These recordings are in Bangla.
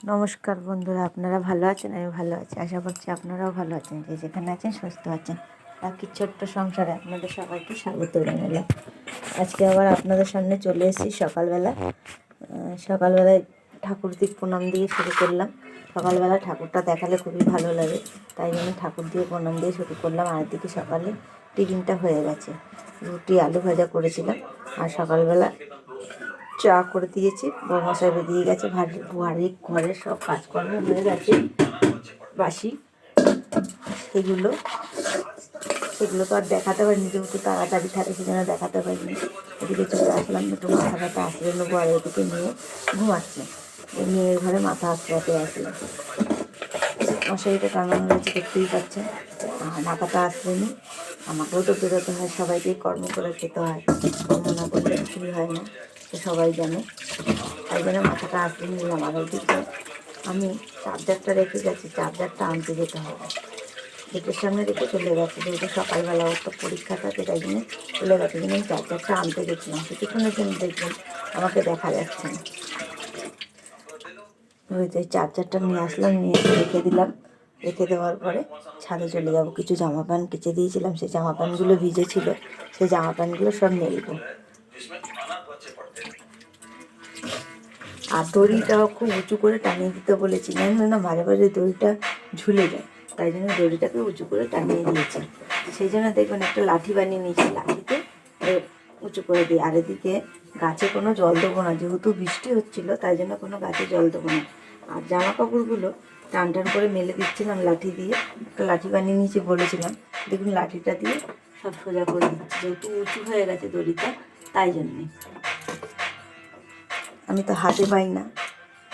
নমস্কার বন্ধুরা, আপনারা ভালো আছেন? আমি ভালো আছি, আশা করছি আপনারাও ভালো আছেন। যে যেখানে আছেন সুস্থ আছেন। বাকি ছোট্ট সংসারে আপনাদের সবাইকে স্বাগত জানালাম। আজকে আবার আপনাদের সামনে চলে এসেছি সকালবেলায় ঠাকুর প্রণাম দিয়ে শুরু করলাম। সকালবেলা ঠাকুরটা দেখালে খুবই ভালো লাগে, তাই জন্য ঠাকুর দিয়ে প্রণাম দিয়ে শুরু করলাম। আর দিকে সকালে টিফিনটা হয়ে গেছে, রুটি আলু ভাজা করেছিলাম। আর সকালবেলা চা করে দিয়েছি, বড়মশাই বেরিয়ে গেছে, বাড়ির ঘরের সব কাজকর্ম হয়ে গেছে বাসি। সেগুলো তো আর দেখাতে পারিনি, যেহেতু তাড়াতাড়ি থাকে সেজন্য দেখাতে পারিনি। এদিকে চলে আসলাম, একটু মাথা ব্যথা আশ্রয় নেবো। আর এদিকে নিয়ে ঘুমাচ্ছে, মেয়ের ঘরে মাথা আশ্রাতে আসলাম। মশারিটা টানানো রয়েছে, দেখতেই পাচ্ছেন। আর মাথাটা আশ্রয় নিই, আমাকেও তো বেরোতে হয়, সবাইকেই কর্ম করে খেতে হয়, কর্ম না করলে কিছুই হয় না, তো সবাই জানে। তাই জন্য মাথাটা আশ্রয় নিলাম। আর ওদিকে আমি চার্জারটা রেখে গেছি, চার্জারটা আনতে যেতে হবে। গেটের সামনে রেখে চলে গেছে, যেহেতু সকালবেলা ওর তো পরীক্ষা থাকে, তাই জন্য চলে গেছে। কিন্তু আমি চার্জারটা আনতে গেছিলাম, কিছুক্ষণের জন্য দেখবেন আমাকে দেখা যাচ্ছে না। ওই যে চার্জারটা নিয়ে আসলাম, নিয়ে এসে রেখে দিলাম। রেখে দেওয়ার পরে ছাদে চলে যাবো। কিছু জামা প্যান্ট কেচে দিয়েছিলাম, সেই জামা প্যান্টগুলো ভিজে ছিল, সেই জামা প্যান্টগুলো সব মেলবো। আর দড়িটাও খুব উঁচু করে টানিয়ে দিতে বলেছি, না মাঝে মাঝে দড়িটা ঝুলে যায়, তাই জন্য দড়িটাকে উঁচু করে টানিয়ে দিয়েছি। সেই জন্য দেখবেন একটা লাঠি বানিয়ে নিয়েছি, লাঠিতে উঁচু করে দিই। আর এদিকে গাছে কোনো জল দেবো না, যেহেতু বৃষ্টি হচ্ছিলো, তাই জন্য কোনো গাছে জল দেবো না। আর জামা কাপড়গুলো টান টান করে মেলে দিচ্ছিলাম লাঠি দিয়ে, একটা লাঠি বানিয়ে নিয়েছি বলেছিলাম। দেখুন লাঠিটা দিয়ে সব সোজা করে দিচ্ছি, যেহেতু উঁচু হয়ে গেছে দড়িটা, তাই জন্যে। আমি তো হাতে পাই না,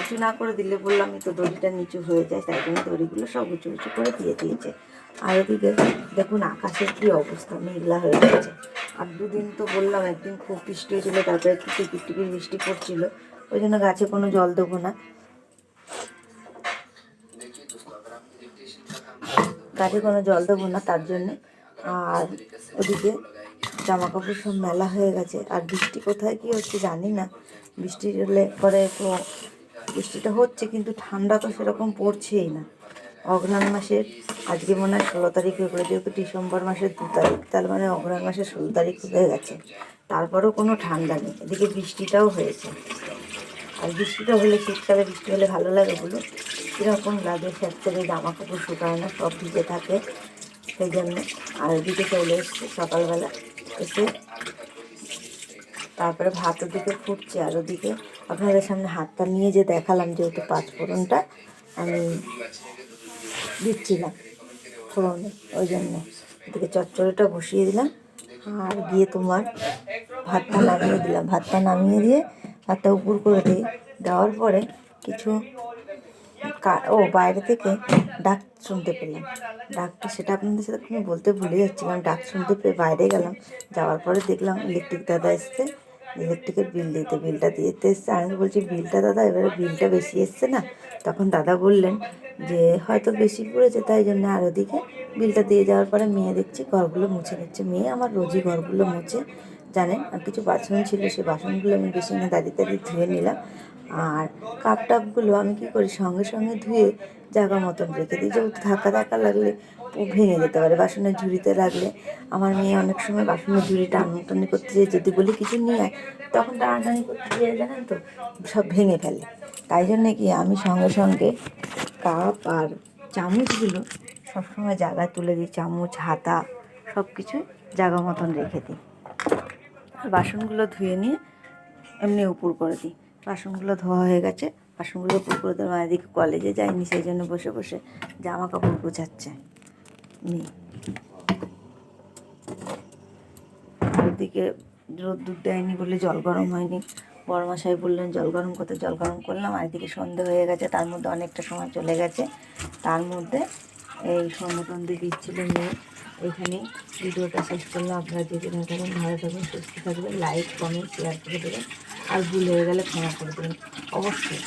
উঁচু না করে দিলে বললামই তো দড়িটা নিচু হয়ে যায়, তাই জন্য দড়িগুলো সব উঁচু উঁচু করে দিয়ে দিয়েছে। আর ওদিকে দেখুন আকাশের কী অবস্থা, মেঘলা হয়ে গেছে। আর দুদিন তো বললাম, একদিন খুব বৃষ্টি হয়েছিলো, তারপরে একটু টিপির টিপির বৃষ্টি পড়ছিলো, ওই জন্য গাছে কোনো জল দেবো না, গাছে কোনো জল দেবো না তার জন্যে। আর ওদিকে জামা কাপড় সব মেলা হয়ে গেছে। আর বৃষ্টি কোথায় কী হচ্ছে জানি না, বৃষ্টি হলে পরে তো বৃষ্টিটা হচ্ছে, কিন্তু ঠান্ডা তো সেরকম পড়ছেই না। অঘ্রাণ মাসের আজকে মনে হয় 16 তারিখ হয়ে পড়ে, যেহেতু ডিসেম্বর মাসের 2 তারিখ, তার মানে অঘ্রাণ মাসের 16 তারিখ হয়ে গেছে, তারপরেও কোনো ঠান্ডা নেই। এদিকে বৃষ্টিটাও হয়েছে। আর বৃষ্টিটা হলে, শীতকালে বৃষ্টি হলে ভালো লাগে বলো, কীরকম লাগে, স্যাঁতস্যাঁতে জামা কাপড় শুকায় না, সব ভিজে থাকে, সেই জন্য। আর ওদিকে চলে এসছে সকালবেলা, এসে তারপরে ভাত ওদিকে ফুটছে। আর ওদিকে আপনাদের সামনে হাতটা নিয়ে যে দেখালাম, যেহেতু 5 ফোড়নটা আমি দিচ্ছিলাম ফোড়নে, ওই জন্য এদিকে চচ্চড়িটা বসিয়ে দিলাম। আর গিয়ে তোমার ভাতটা নামিয়ে দিলাম, ভাতটা নামিয়ে দিয়ে ভাতটা উপর করে দেওয়ার পরে কিছু বাইরে থেকে ডাক শুনতে পেলাম। ডাকটা সেটা আপনাদের সাথে আমি বলতে ভুলে যাচ্ছিলাম। ডাক শুনতে পেয়ে বাইরে গেলাম, যাওয়ার পরে দেখলাম ইলেকট্রিক দাদা এসছে, ইলেকট্রিকের বিলটা দিতে এসছে। আমি বলছি বিলটা দাদা, এবারে বিলটা বেশি এসছে না? তখন দাদা বললেন যে হয়তো বেশি পড়েছে, তাই জন্য। আর ওদিকে বিলটা দিয়ে যাওয়ার পরে মেয়ে দেখছি ঘরগুলো মুছে নিচ্ছে। মেয়ে আমার রোজই ঘরগুলো মুছে, জানেন। আর কিছু বাসন ছিল, সেই বাসনগুলো আমি বেসিনে দাঁড়িয়ে ধুয়ে নিলাম। আর কাপ টাপগুলো আমি কী করি, সঙ্গে সঙ্গে ধুয়ে জায়গা মতন রেখে দিই, যেহেতু ধাক্কা লাগলে ভেঙে যেতে পারে। বাসনের ঝুড়িতে লাগলে আমার মেয়ে অনেক সময় বাসনের ঝুড়ি টানাটানি করতে যেয়ে যদি বলি কিছু নিয়ে আয়, তখন টানাটানি করতে যেয়ে জানেন তো সব ভেঙে ফেলে। তাই জন্যে কি আমি সঙ্গে সঙ্গে কাপ আর চামচগুলো সবসময় জায়গায় তুলে দিই, চামচ হাতা সব কিছু জায়গা মতন রেখে দিই। আর বাসনগুলো ধুয়ে নিয়ে এমনি উপর করে দিই। বাসনগুলো ধোয়া হয়ে গেছে, বাসনগুলো উপর করে দেওয়া। এদিকে কলেজে যায়নি, সেই জন্য বসে বসে জামা কাপড় গোছাচ্ছে মেয়ে। ওদিকে রোদ্দুর দেয়নি বলে জল গরম হয়নি, বড়মশাই বললেন জল গরম করতে, জল গরম করলাম। আর এদিকে সন্ধে হয়ে গেছে, তার মধ্যে অনেকটা সময় চলে গেছে। তার মধ্যে এই সন্ধে টন্ধে দিচ্ছিল মেয়ে। এইখানেই ভিডিওটা শেষ করলাম। আপনারা যে যেখানে থাকুন ভালো থাকুন, সুস্থ থাকবেন, লাইক কমেন্ট শেয়ার করে দেবেন, আর ভুল হয়ে গেলে ক্ষমা করে দেবেন অবশ্যই।